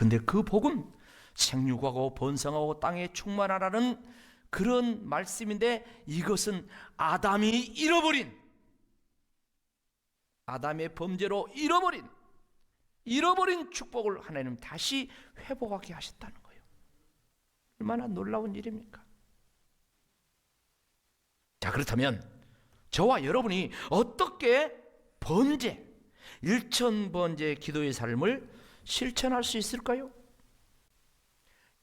근데 그 복은 생육하고 번성하고 땅에 충만하라는 그런 말씀인데, 이것은 아담이 잃어버린, 아담의 범죄로 잃어버린 축복을 하나님 다시 회복하게 하셨다는 거예요. 얼마나 놀라운 일입니까? 자, 그렇다면 저와 여러분이 어떻게 번제, 일천번제 기도의 삶을 실천할 수 있을까요?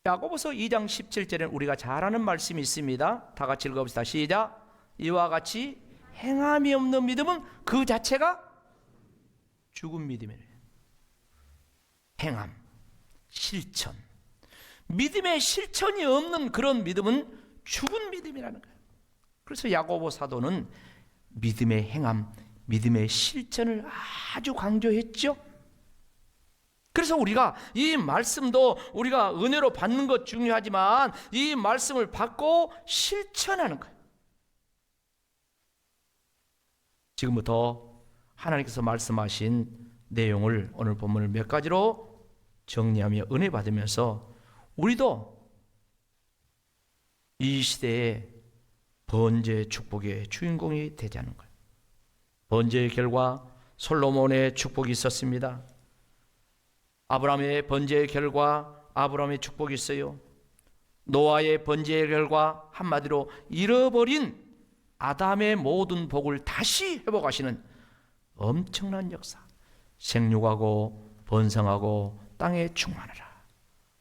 야고보서 2장 17절에는 우리가 잘 아는 말씀이 있습니다. 다 같이 읽어봅시다. 시작. 이와 같이 행함이 없는 믿음은 그 자체가 죽은 믿음이래요. 행함, 실천, 믿음의 실천이 없는 그런 믿음은 죽은 믿음이라는 거예요. 그래서 야고보 사도는 믿음의 행함, 믿음의 실천을 아주 강조했죠. 그래서 우리가 이 말씀도 우리가 은혜로 받는 것 중요하지만 이 말씀을 받고 실천하는 거예요. 지금부터 하나님께서 말씀하신 내용을, 오늘 본문을 몇 가지로 정리하며 은혜 받으면서 우리도 이 시대에 번제 축복의 주인공이 되자는 거예요. 번제의 결과 솔로몬의 축복이 있었습니다. 아브라함의 번제의 결과 아브라함의 축복이 있어요. 노아의 번제의 결과 한마디로 잃어버린 아담의 모든 복을 다시 회복하시는 엄청난 역사. 생육하고 번성하고 땅에 충만하라.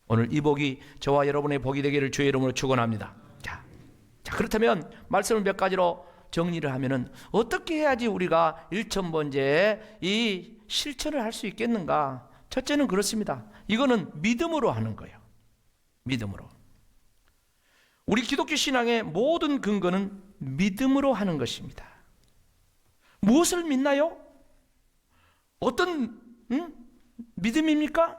오늘 이 복이 저와 여러분의 복이 되기를 주의 이름으로 축원합니다. 자, 그렇다면 말씀을 몇 가지로 정리를 하면은 어떻게 해야지 우리가 일천번제에 이 실천을 할 수 있겠는가? 첫째는 그렇습니다. 이거는 믿음으로 하는 거예요. 믿음으로. 우리 기독교 신앙의 모든 근거는 믿음으로 하는 것입니다. 무엇을 믿나요? 어떤 믿음입니까?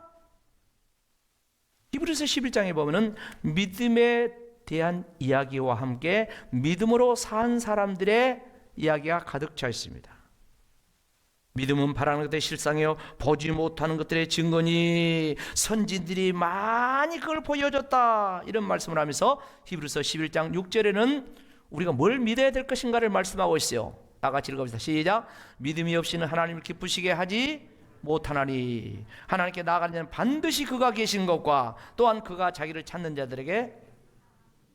히브리서 11장에 보면은 믿음에 대한 이야기와 함께 믿음으로 산 사람들의 이야기가 가득 차 있습니다. 믿음은 바라는 것들의 실상이요 보지 못하는 것들의 증거니 선진들이 많이 그걸 보여줬다, 이런 말씀을 하면서 히브리서 11장 6절에는 우리가 뭘 믿어야 될 것인가를 말씀하고 있어요. 다 같이 읽어봅시다. 시작. 믿음이 없이는 하나님을 기쁘시게 하지 못하나니 하나님께 나아가는 자는 반드시 그가 계신 것과 또한 그가 자기를 찾는 자들에게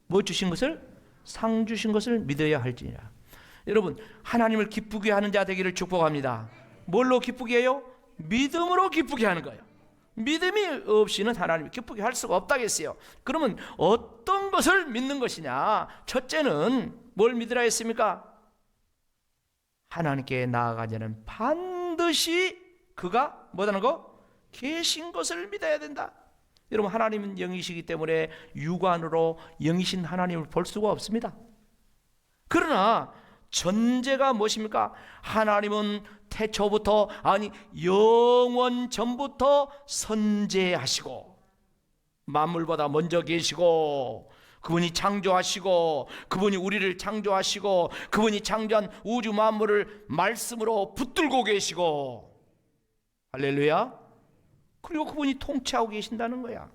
뭐 주신 것을? 상 주신 것을 믿어야 할지니라. 여러분, 하나님을 기쁘게 하는 자 되기를 축복합니다. 뭘로 기쁘게 해요? 믿음으로 기쁘게 하는 거예요. 믿음이 없이는 하나님을 기쁘게 할 수가 없다겠어요. 그러면 어떤 것을 믿는 것이냐? 첫째는 뭘 믿으라 했습니까? 하나님께 나아가자는 반드시 그가 뭐라는 거? 계신 것을 믿어야 된다. 여러분, 하나님은 영이시기 때문에 육안으로 영이신 하나님을 볼 수가 없습니다. 그러나 전제가 무엇입니까? 하나님은 태초부터, 아니 영원 전부터 선제하시고 만물보다 먼저 계시고 그분이 창조하시고 그분이 우리를 창조하시고 그분이 창조한 우주 만물을 말씀으로 붙들고 계시고, 할렐루야. 그리고 그분이 통치하고 계신다는 거야.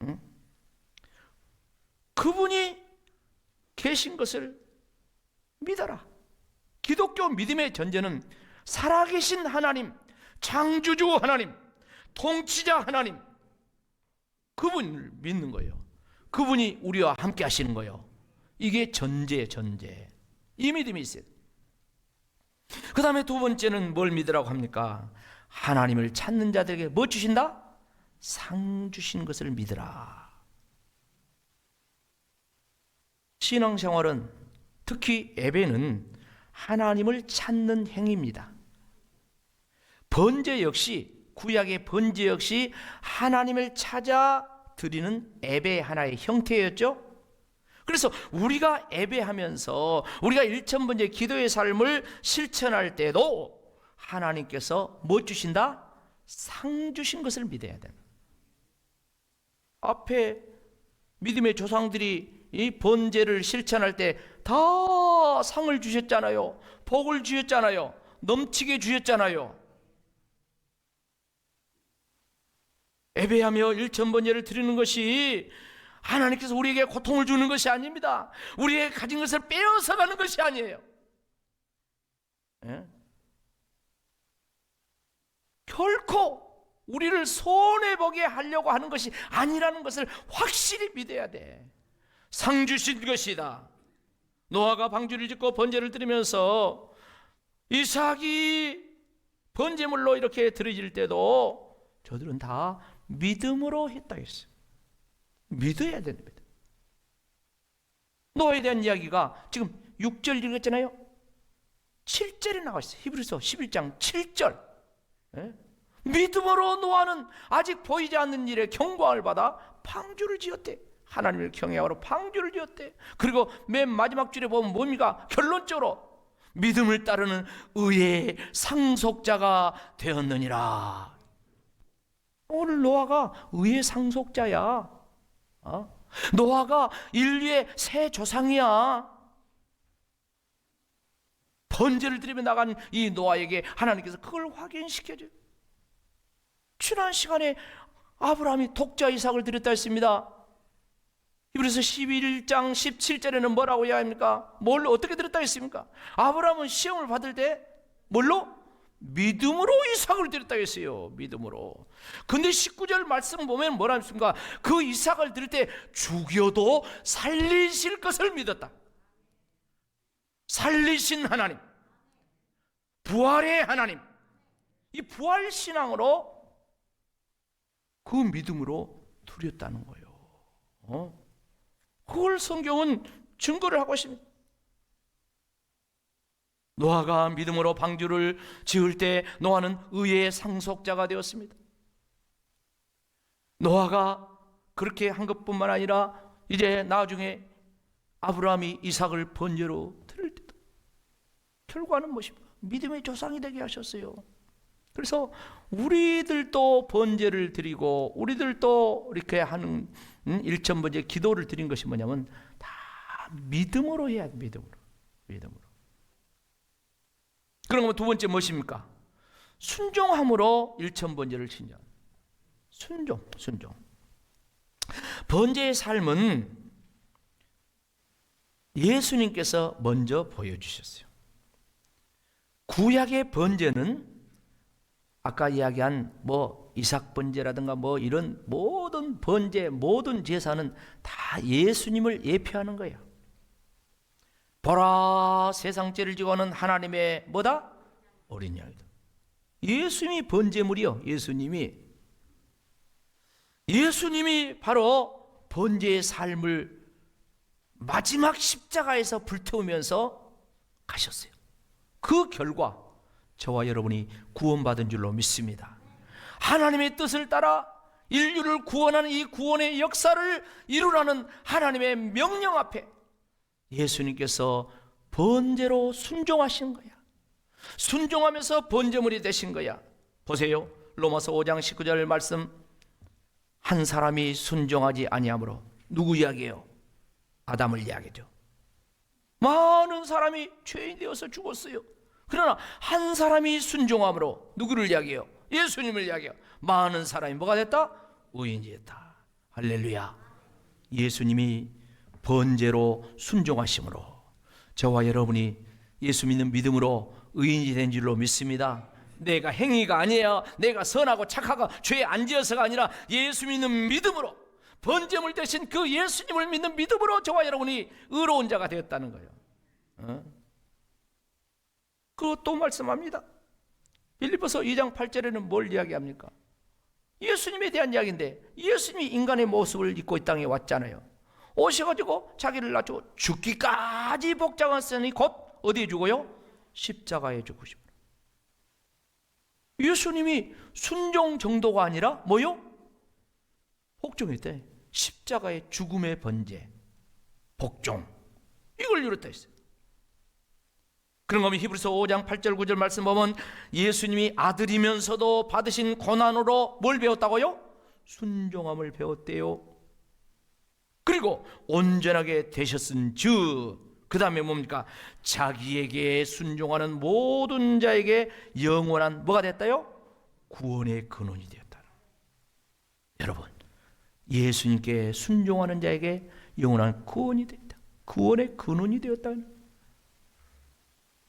응? 그분이 계신 것을 믿어라. 기독교 믿음의 전제는 살아계신 하나님, 창조주 하나님, 통치자 하나님, 그분을 믿는 거예요. 그분이 우리와 함께 하시는 거예요. 이게 전제예요, 전제. 이 믿음이 있어요. 그 다음에 두 번째는 뭘 믿으라고 합니까? 하나님을 찾는 자들에게 뭐 주신다? 상 주신 것을 믿으라. 신앙생활은, 특히 예배는 하나님을 찾는 행위입니다. 번제 역시, 구약의 번제 역시 하나님을 찾아 드리는 예배의 하나의 형태였죠. 그래서 우리가 예배하면서 우리가 일천번제 기도의 삶을 실천할 때도 하나님께서 뭐 주신다? 상 주신 것을 믿어야 됩니다. 앞에 믿음의 조상들이 이 번제를 실천할 때 다 상을 주셨잖아요. 복을 주셨잖아요. 넘치게 주셨잖아요. 예배하며 일천번제를 드리는 것이 하나님께서 우리에게 고통을 주는 것이 아닙니다. 우리의 가진 것을 빼앗아가는 것이 아니에요. 예? 결코 우리를 손해보게 하려고 하는 것이 아니라는 것을 확실히 믿어야 돼. 상 주신 것이다. 노아가 방주를 짓고 번제를 드리면서 이삭이 번제물로 이렇게 드려질 때도 저들은 다 믿음으로 했다 했어요. 믿어야 됩니다. 노아에 대한 이야기가 지금 6절 읽었잖아요. 7절에 나와 있어요. 히브리서 11장 7절. 예? 믿음으로 노아는 아직 보이지 않는 일에 경고함을 받아 방주를 지었대. 하나님을 경외하러 방주를 지었대. 그리고 맨 마지막 줄에 보면 뭡니까? 결론적으로 믿음을 따르는 의의 상속자가 되었느니라. 오늘 노아가 의의 상속자야. 노아가 인류의 새 조상이야. 번제를 드리며 나간 이 노아에게 하나님께서 그걸 확인시켜줘요. 지난 시간에 아브라함이 독자 이삭을 드렸다 했습니다. 히브리서 11장 17절에는 뭐라고 이야기합니까? 뭘로 어떻게 드렸다 했습니까? 아브라함은 시험을 받을 때 뭘로? 믿음으로 이삭을 드렸다 했어요. 믿음으로. 근데 19절 말씀 보면 뭐라 했습니까? 그 이삭을 드릴 때 죽여도 살리실 것을 믿었다. 살리신 하나님, 부활의 하나님, 이 부활 신앙으로 그 믿음으로 드렸다는 거예요. 그걸 성경은 증거를 하고 있습니다. 노아가 믿음으로 방주를 지을 때 노아는 의의 상속자가 되었습니다. 노아가 그렇게 한 것뿐만 아니라 이제 나중에 아브라함이 이삭을 번제로 드릴 때도 결과는 무엇입니까? 믿음의 조상이 되게 하셨어요. 그래서 우리들도 번제를 드리고 우리들도 이렇게 하는 일천번제 기도를 드린 것이 뭐냐면 다 믿음으로 해야 돼. 믿음으로. 그러면 두 번째 무엇입니까? 순종함으로 일천번제를 지냐. 순종. 번제의 삶은 예수님께서 먼저 보여주셨어요. 구약의 번제는 아까 이야기한 이삭 번제라든가 이런 모든 번제, 모든 제사는 다 예수님을 예표하는 거예요. 보라, 세상 죄를 지고 하는 하나님의 뭐다? 어린 양이다. 예수님이 번제물이요. 예수님이 바로 번제의 삶을 마지막 십자가에서 불태우면서 가셨어요. 그 결과 저와 여러분이 구원받은 줄로 믿습니다. 하나님의 뜻을 따라 인류를 구원하는 이 구원의 역사를 이루라는 하나님의 명령 앞에 예수님께서 번제로 순종하신 거야. 순종하면서 번제물이 되신 거야. 보세요. 로마서 5장 19절 말씀. 한 사람이 순종하지 아니하므로 누구 이야기예요? 아담을 이야기죠. 많은 사람이 죄인 되어서 죽었어요. 그러나 한 사람이 순종함으로 누구를 이야기해요? 예수님을 이야기해요. 많은 사람이 뭐가 됐다? 의인이 됐다. 할렐루야. 예수님이 번제로 순종하심으로 저와 여러분이 예수 믿는 믿음으로 의인이 된 줄로 믿습니다. 내가 행위가 아니에요. 내가 선하고 착하고 죄 안 지어서가 아니라 예수 믿는 믿음으로 번제물 대신 그 예수님을 믿는 믿음으로 저와 여러분이 의로운 자가 되었다는 거예요. 그리고 또 말씀합니다. 빌립보서 2장 8절에는 뭘 이야기합니까? 예수님에 대한 이야기인데 예수님이 인간의 모습을 입고 이 땅에 왔잖아요. 오셔가지고 자기를 낮추고 죽기까지 복장하시니 곧 어디에 죽어요? 십자가에 죽으시고. 예수님이 순종 정도가 아니라 뭐요? 복종했대. 십자가의 죽음의 번제, 복종, 이걸 이뤘다 했어요. 그런 거면 히브리서 5장 8절 9절 말씀 보면 예수님이 아들이면서도 받으신 고난으로 뭘 배웠다고요? 순종함을 배웠대요. 그리고 온전하게 되셨은 그 다음에 뭡니까? 자기에게 순종하는 모든 자에게 영원한 뭐가 됐다요? 구원의 근원이 되었다. 여러분, 예수님께 순종하는 자에게 영원한 구원이 된다. 구원의 근원이 되었다.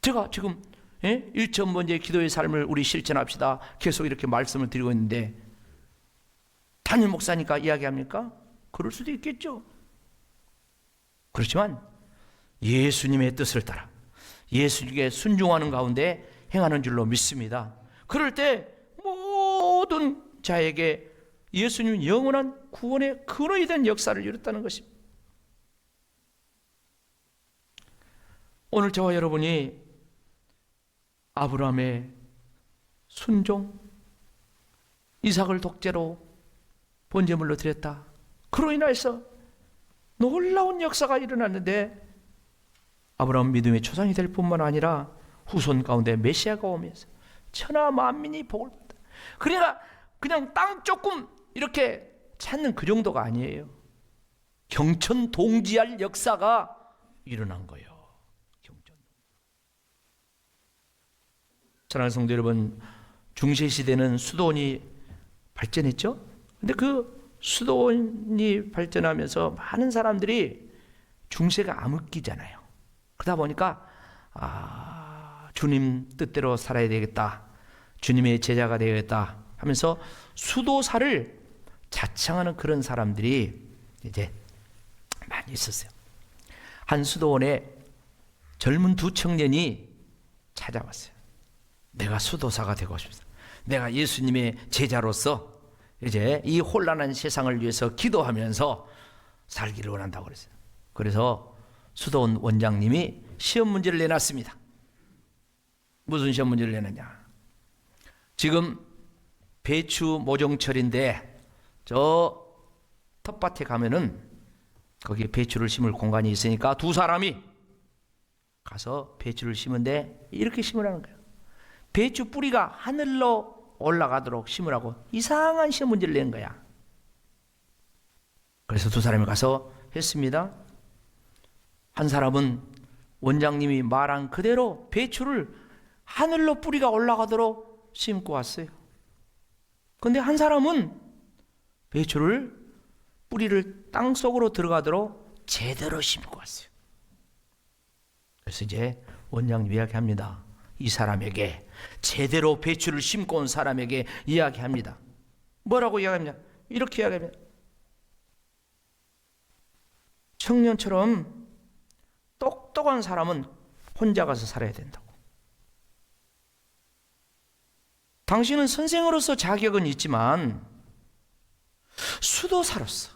제가 지금 1,000번째 기도의 삶을 우리 실천합시다. 계속 이렇게 말씀을 드리고 있는데 담임 목사니까 이야기합니까? 그럴 수도 있겠죠. 그렇지만 예수님의 뜻을 따라 예수님께 순종하는 가운데 행하는 줄로 믿습니다. 그럴 때 모든 자에게 예수님은 영원한 구원의 근원이 된 역사를 이뤘다는 것입니다. 오늘 저와 여러분이 아브라함의 순종, 이삭을 독재로 번제물로 드렸다. 그로 인해서 놀라운 역사가 일어났는데 아브라함 믿음의 초상이 될 뿐만 아니라 후손 가운데 메시아가 오면서 천하 만민이 복을 받다. 그러니까 그냥 땅 조금 이렇게 찾는 그 정도가 아니에요. 경천동지할 역사가 일어난 거예요. 사랑하는 성도 여러분, 중세시대는 수도원이 발전했죠. 근데 그 수도원이 발전하면서 많은 사람들이 중세가 암흑기잖아요. 그러다 보니까 주님 뜻대로 살아야 되겠다, 주님의 제자가 되겠다 하면서 수도사를 자청하는 그런 사람들이 이제 많이 있었어요. 한 수도원에 젊은 두 청년이 찾아왔어요. 내가 수도사가 되고 싶습니다. 내가 예수님의 제자로서 이제 이 혼란한 세상을 위해서 기도하면서 살기를 원한다고 그랬어요. 그래서 수도원 원장님이 시험 문제를 내놨습니다. 무슨 시험 문제를 내느냐? 지금 배추 모종철인데 저 텃밭에 가면은 거기 배추를 심을 공간이 있으니까 두 사람이 가서 배추를 심은데 이렇게 심으라는 거예요. 배추 뿌리가 하늘로 올라가도록 심으라고 이상한 시험 문제를 낸 거야. 그래서 두 사람이 가서 했습니다. 한 사람은 원장님이 말한 그대로 배추를 하늘로 뿌리가 올라가도록 심고 왔어요. 그런데 한 사람은 배추를 뿌리를 땅 속으로 들어가도록 제대로 심고 왔어요. 그래서 이제 원장님이 이야기합니다. 이 사람에게, 제대로 배추를 심고 온 사람에게 이야기합니다. 뭐라고 이야기합니다? 이렇게 이야기합니다. 청년처럼 똑똑한 사람은 혼자 가서 살아야 된다고. 당신은 선생으로서 자격은 있지만 수도사로서,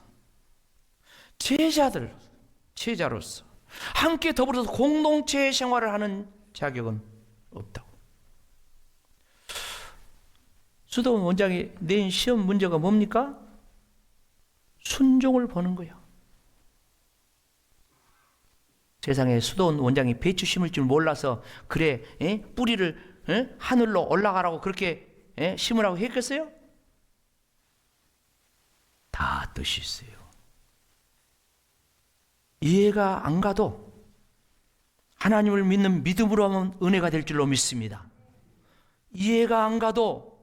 제자로서 함께 더불어서 공동체 생활을 하는 자격은 없다고. 수도원 원장이 낸 시험 문제가 뭡니까? 순종을 보는 거예요. 세상에 수도원 원장이 배추 심을 줄 몰라서 그래 뿌리를 하늘로 올라가라고 그렇게 심으라고 했겠어요? 다 뜻이 있어요. 이해가 안 가도 하나님을 믿는 믿음으로 하면 은혜가 될 줄로 믿습니다. 이해가 안 가도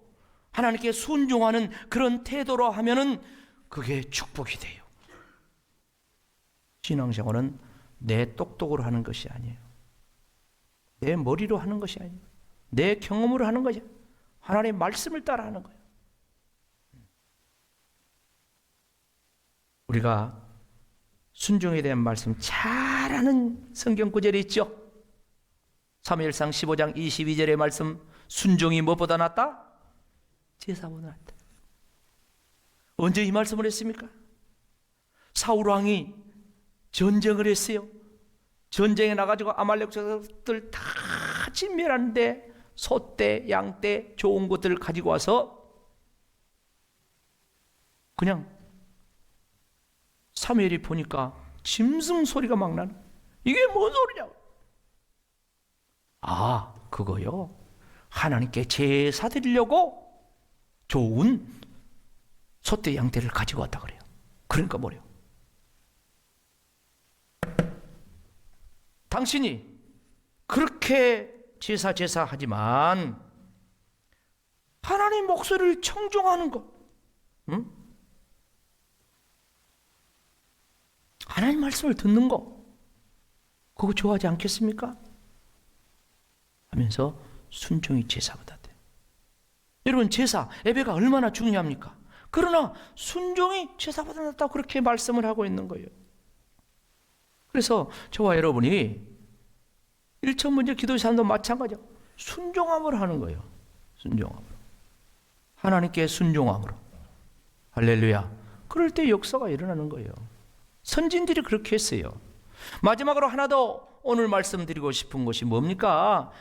하나님께 순종하는 그런 태도로 하면은 그게 축복이 돼요. 신앙생활은 내 똑똑으로 하는 것이 아니에요. 내 머리로 하는 것이 아니에요. 내 경험으로 하는 것이 아니에요. 하나님의 말씀을 따라 하는 거예요. 우리가 순종에 대한 말씀 잘 아는 성경 구절이 있죠. 사무엘상 15장 22절의 말씀, 순종이 무엇보다 낫다? 제사보다 낫다. 언제 이 말씀을 했습니까? 사울 왕이 전쟁을 했어요. 전쟁에 나가지고 아말렉 자들 다 진멸하는데 소떼, 양떼, 좋은 것들을 가지고 와서 그냥 사무엘이 보니까 짐승 소리가 막 나는, 이게 뭔 소리냐고. 아, 그거요, 하나님께 제사 드리려고 좋은 소떼 양떼를 가지고 왔다 그래요. 그러니까 뭐래요? 당신이 그렇게 제사하지만 하나님 목소리를 청종하는 것, 응? 하나님 말씀을 듣는 거, 그거 좋아하지 않겠습니까? 하면서 순종이 제사보다 돼. 여러분, 제사, 예배가 얼마나 중요합니까? 그러나 순종이 제사보다 낫다고 그렇게 말씀을 하고 있는 거예요. 그래서 저와 여러분이 1,000문제 기도 사람도 마찬가지야. 순종함으로 하는 거예요. 순종함으로. 하나님께 순종함으로. 할렐루야. 그럴 때 역사가 일어나는 거예요. 선진들이 그렇게 했어요. 마지막으로 하나 더 오늘 말씀드리고 싶은 것이 뭡니까?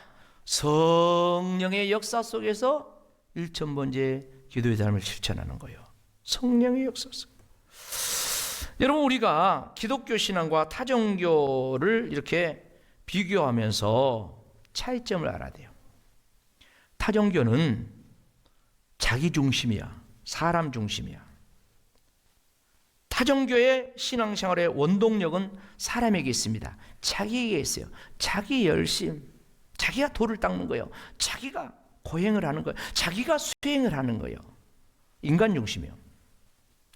성령의 역사 속에서 1,000번째 기도의 삶을 실천하는 거예요. 성령의 역사 속. 여러분, 우리가 기독교 신앙과 타종교를 이렇게 비교하면서 차이점을 알아야 돼요. 타종교는 자기 중심이야. 사람 중심이야. 타종교의 신앙생활의 원동력은 사람에게 있습니다. 자기에게 있어요. 자기 열심, 자기가 돌을 닦는 거예요. 자기가 고행을 하는 거예요. 자기가 수행을 하는 거예요. 인간 중심이에요.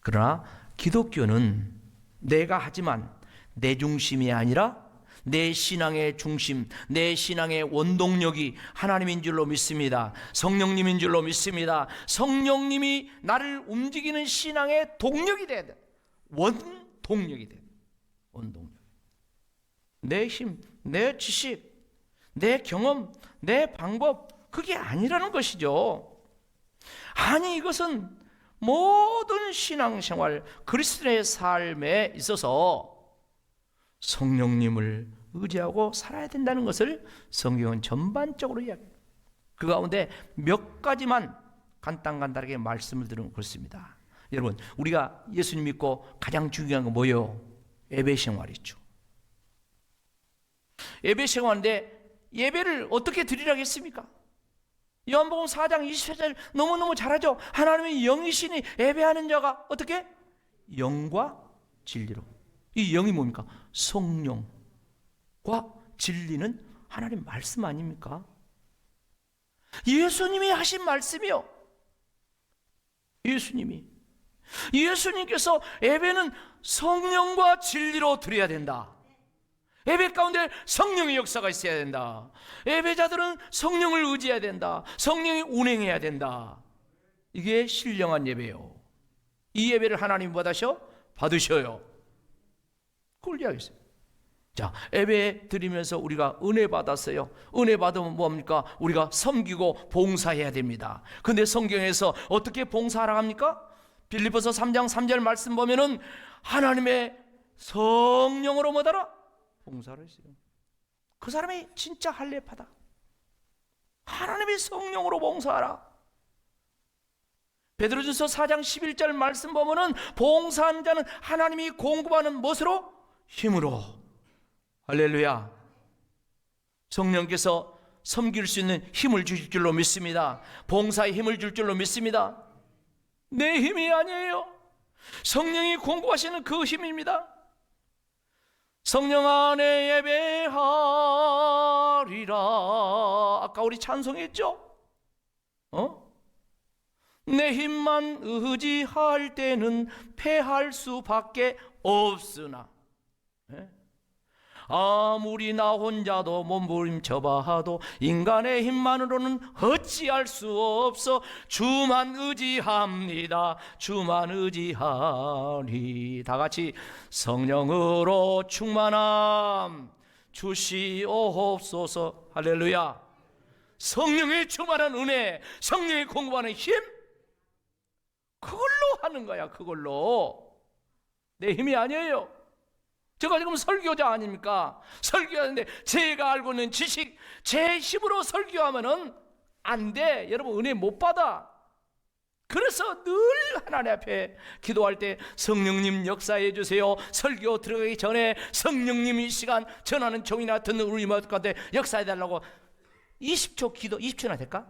그러나 기독교는 내가 하지만 내 중심이 아니라 내 신앙의 중심, 내 신앙의 원동력이 하나님인 줄로 믿습니다. 성령님인 줄로 믿습니다. 성령님이 나를 움직이는 신앙의 동력이 돼야 돼. 원동력이 돼. 원동력. 내 힘, 내 지식, 내 경험, 내 방법, 그게 아니라는 것이죠. 아니, 이것은 모든 신앙생활, 그리스도의 삶에 있어서 성령님을 의지하고 살아야 된다는 것을 성경은 전반적으로 이야기해요. 그 가운데 몇 가지만 간단하게 말씀을 드리면 그렇습니다. 여러분, 우리가 예수님 믿고 가장 중요한 건 뭐예요? 예배 생활이죠. 예배 생활인데 예배를 어떻게 드리라겠습니까? 요한복음 4장 20절 너무너무 잘하죠. 하나님의 영이시니 예배하는 자가 어떻게? 영과 진리로. 이 영이 뭡니까? 성령과 진리는 하나님 말씀 아닙니까? 예수님이 하신 말씀이요. 예수님께서 예배는 성령과 진리로 드려야 된다. 예배 가운데 성령의 역사가 있어야 된다. 예배자들은 성령을 의지해야 된다. 성령이 운행해야 된다. 이게 신령한 예배예요. 이 예배를 하나님 받으셔요. 그걸 이야기했어요. 자, 예배 드리면서 우리가 은혜 받았어요. 은혜 받으면 뭡니까? 우리가 섬기고 봉사해야 됩니다. 근데 성경에서 어떻게 봉사하라 합니까? 빌립보서 3장 3절 말씀 보면은 하나님의 성령으로 뭐더라? 봉사를 했어요. 그 사람이 진짜 할례파다. 하나님의 성령으로 봉사하라. 베드로전서 4장 11절 말씀 보면은 봉사하는 자는 하나님이 공급하는 무엇으로? 힘으로. 할렐루야. 성령께서 섬길 수 있는 힘을 주실 줄로 믿습니다. 봉사의 힘을 줄 줄로 믿습니다. 내 힘이 아니에요. 성령이 공급하시는 그 힘입니다. 성령 안에 예배하리라. 아까 우리 찬송했죠? 내 힘만 의지할 때는 패할 수밖에 없으나 아무리 나 혼자도 몸부림쳐봐도 인간의 힘만으로는 어찌할 수 없어. 주만 의지합니다. 주만 의지하리. 다 같이 성령으로 충만함 주시옵소서. 할렐루야. 성령의 충만한 은혜, 성령의 공급하는 힘, 그걸로 하는 거야. 그걸로. 내 힘이 아니에요. 제가 지금 설교자 아닙니까? 설교하는데 제가 알고 있는 지식, 제 힘으로 설교하면은 안 돼. 여러분, 은혜 못 받아. 그래서 늘 하나님 앞에 기도할 때 성령님 역사해 주세요. 설교 들어가기 전에 성령님 이 시간 전하는 종이나 듣는 우리 모두한테 역사해 달라고 20초 기도, 20초나 될까?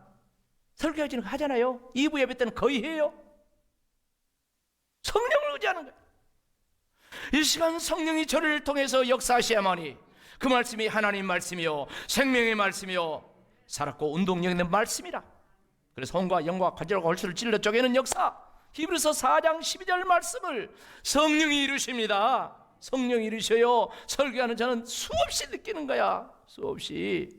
설교하지는 하잖아요. 2부 예배 때는 거의 해요. 성령을 의지하는 거예요. 이 시간 성령이 저를 통해서 역사하셔야만이 그 말씀이 하나님 말씀이요, 생명의 말씀이요, 살았고 운동력 있는 말씀이라. 그래서 혼과 영과 관절과 골수를 찔러 쪼개는 역사, 히브리서 4장 12절 말씀을 성령이 이루십니다. 성령이 이르셔요. 설교하는 저는 수없이 느끼는 거야. 수없이.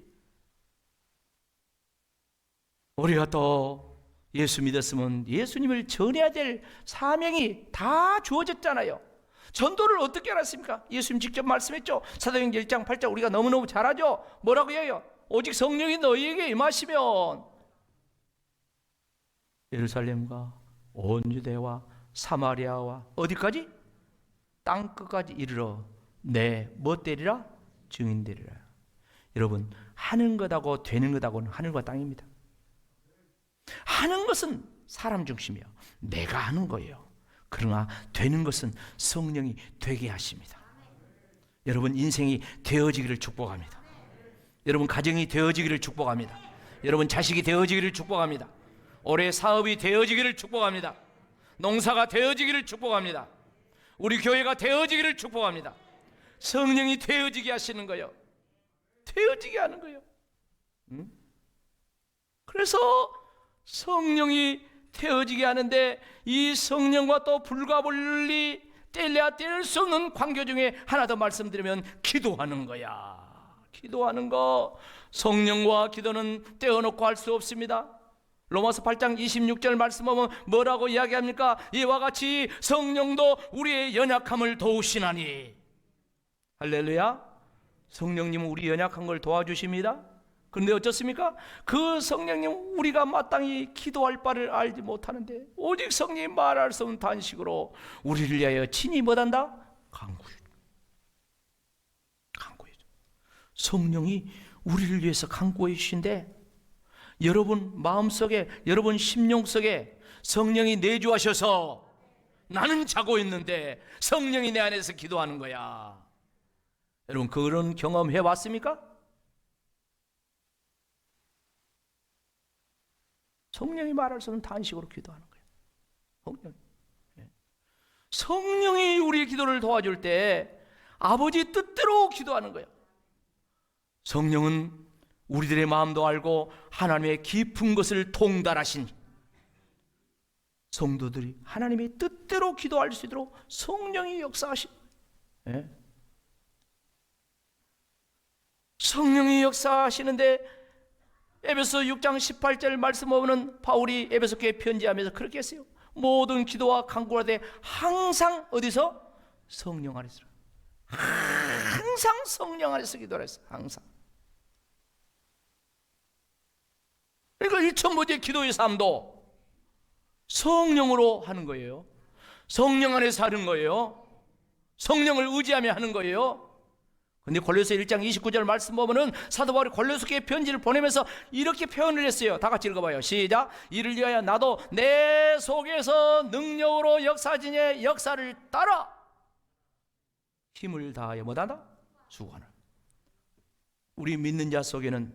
우리가 또 예수 믿었으면 예수님을 전해야 될 사명이 다 주어졌잖아요. 전도를 어떻게 알았습니까? 예수님 직접 말씀했죠. 사도행전 1장 8장 우리가 너무너무 잘 알죠. 뭐라고 해요? 오직 성령이 너희에게 임하시면 예루살렘과 온 유대와 사마리아와 어디까지? 땅끝까지 이르러 내 뭐 되리라? 증인 되리라. 여러분, 하는 것하고 되는 것하고는 하늘과 땅입니다. 하는 것은 사람 중심이에요. 내가 하는 거예요. 그러나 되는 것은 성령이 되게 하십니다. 여러분 인생이 되어지기를 축복합니다. 여러분 가정이 되어지기를 축복합니다. 여러분 자식이 되어지기를 축복합니다. 올해 사업이 되어지기를 축복합니다. 농사가 되어지기를 축복합니다. 우리 교회가 되어지기를 축복합니다. 성령이 되어지게 하시는 거예요. 되어지게 하는 거예요. 그래서 성령이 되어지게 하는데 이 성령과 또 불가분리 뗄래야 뗄 수 없는 관계 중에 하나 더 말씀드리면 기도하는 거야. 기도하는 거. 성령과 기도는 떼어놓고 할 수 없습니다. 로마서 8장 26절 말씀 보면 뭐라고 이야기합니까? 이와 같이 성령도 우리의 연약함을 도우시나니. 할렐루야. 성령님은 우리 연약한 걸 도와주십니다. 그런데 어쩌습니까? 그 성령님 우리가 마땅히 기도할 바를 알지 못하는데 오직 성령이 말할 수 없는 단식으로 우리를 위하여 친히 뭐한다? 간구해. 성령이 우리를 위해서 간구해 주신데 여러분 마음속에 여러분 심령 속에 성령이 내주하셔서 나는 자고 있는데 성령이 내 안에서 기도하는 거야. 여러분 그런 경험 해봤습니까? 성령이 말할 수 없는 단식으로 기도하는 거예요. 성령이 우리의 기도를 도와줄 때 아버지 뜻대로 기도하는 거예요. 성령은 우리들의 마음도 알고 하나님의 깊은 것을 통달하신 성도들이 하나님의 뜻대로 기도할 수 있도록 성령이 역사하신 성령이 역사하시는데 에베소 6장 18절 말씀 보면 바울이 에베소 교회에 편지하면서 그렇게 했어요. 모든 기도와 간구할 때 항상 어디서? 성령 안에서. 항상 성령 안에서 기도를 했어요. 항상. 그러니까 일천보제 기도의 삶도 성령으로 하는 거예요. 성령 안에서 하는 거예요. 성령을 의지하며 하는 거예요. 근데 골로새 1장 29절 말씀 보면은 사도 바울이 골로새 교회 편지를 보내면서 이렇게 표현을 했어요. 다 같이 읽어봐요. 시작. 이를 위하여 나도 내 속에서 능력으로 역사진의 역사를 따라 힘을 다하여 뭐하다? 수고하는. 우리 믿는 자 속에는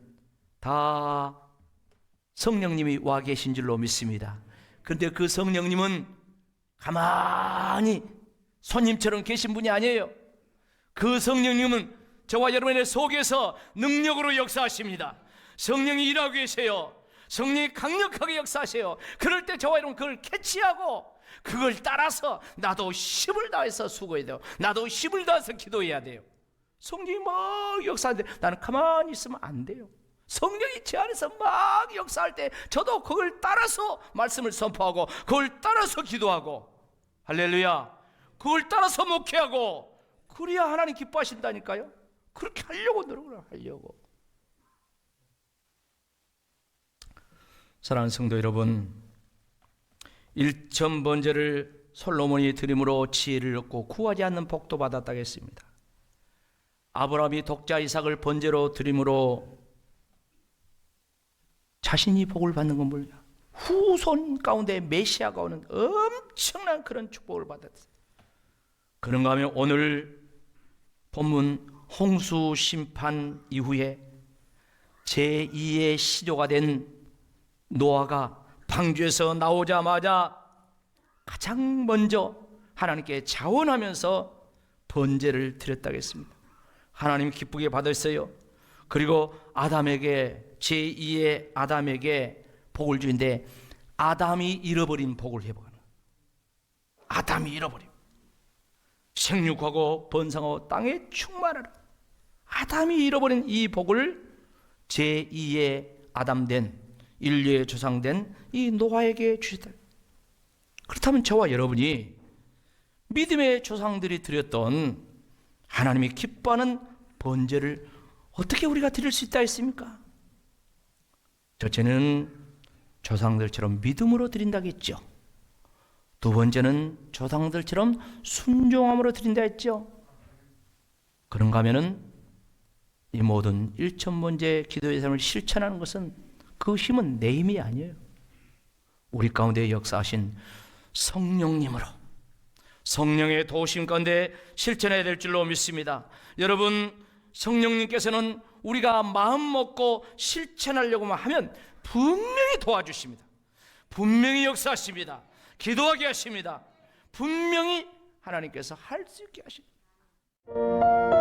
다 성령님이 와 계신 줄로 믿습니다. 그런데 그 성령님은 가만히 손님처럼 계신 분이 아니에요. 그 성령님은 저와 여러분의 속에서 능력으로 역사하십니다. 성령이 일하고 계세요. 성령이 강력하게 역사하세요. 그럴 때 저와 여러분 그걸 캐치하고 그걸 따라서 나도 힘을 다해서 수고해야 돼요. 나도 힘을 다해서 기도해야 돼요. 성령이 막 역사하는데 나는 가만히 있으면 안 돼요. 성령이 제 안에서 막 역사할 때 저도 그걸 따라서 말씀을 선포하고 그걸 따라서 기도하고 할렐루야. 그걸 따라서 목회하고 그래야 하나님 기뻐하신다니까요. 그렇게 하려고 노력을 하려고. 사랑하는 성도 여러분, 1,000번제를 솔로몬이 드림으로 지혜를 얻고 구하지 않는 복도 받았다고 했습니다. 아브라함이 독자 이삭을 번제로 드림으로 자신이 복을 받는 건 뭐냐? 후손 가운데 메시아가 오는 엄청난 그런 축복을 받았어요. 그런가 하면 오늘 본문 홍수 심판 이후에 제2의 시조가 된 노아가 방주에서 나오자마자 가장 먼저 하나님께 자원하면서 번제를 드렸다고 했습니다. 하나님 기쁘게 받았어요. 그리고 아담에게 제2의 아담에게 복을 주는데 아담이 잃어버린 복을 회복하는. 아담이 잃어버린. 생육하고 번성하고 땅에 충만하라. 아담이 잃어버린 이 복을 제2의 아담된 인류의 조상된 이 노아에게 주셨다. 그렇다면 저와 여러분이 믿음의 조상들이 드렸던 하나님이 기뻐하는 번제를 어떻게 우리가 드릴 수 있다 했습니까? 첫째는 조상들처럼 믿음으로 드린다겠죠. 두 번째는 조상들처럼 순종함으로 드린다 했죠. 그런가 하면은 이 모든 일천번제 기도의 삶을 실천하는 것은 그 힘은 내 힘이 아니에요. 우리 가운데 역사하신 성령님으로, 성령의 도우심 가운데 실천해야 될 줄로 믿습니다. 여러분, 성령님께서는 우리가 마음 먹고 실천하려고만 하면 분명히 도와주십니다. 분명히 역사하십니다. 기도하게 하십니다. 분명히 하나님께서 할 수 있게 하십니다.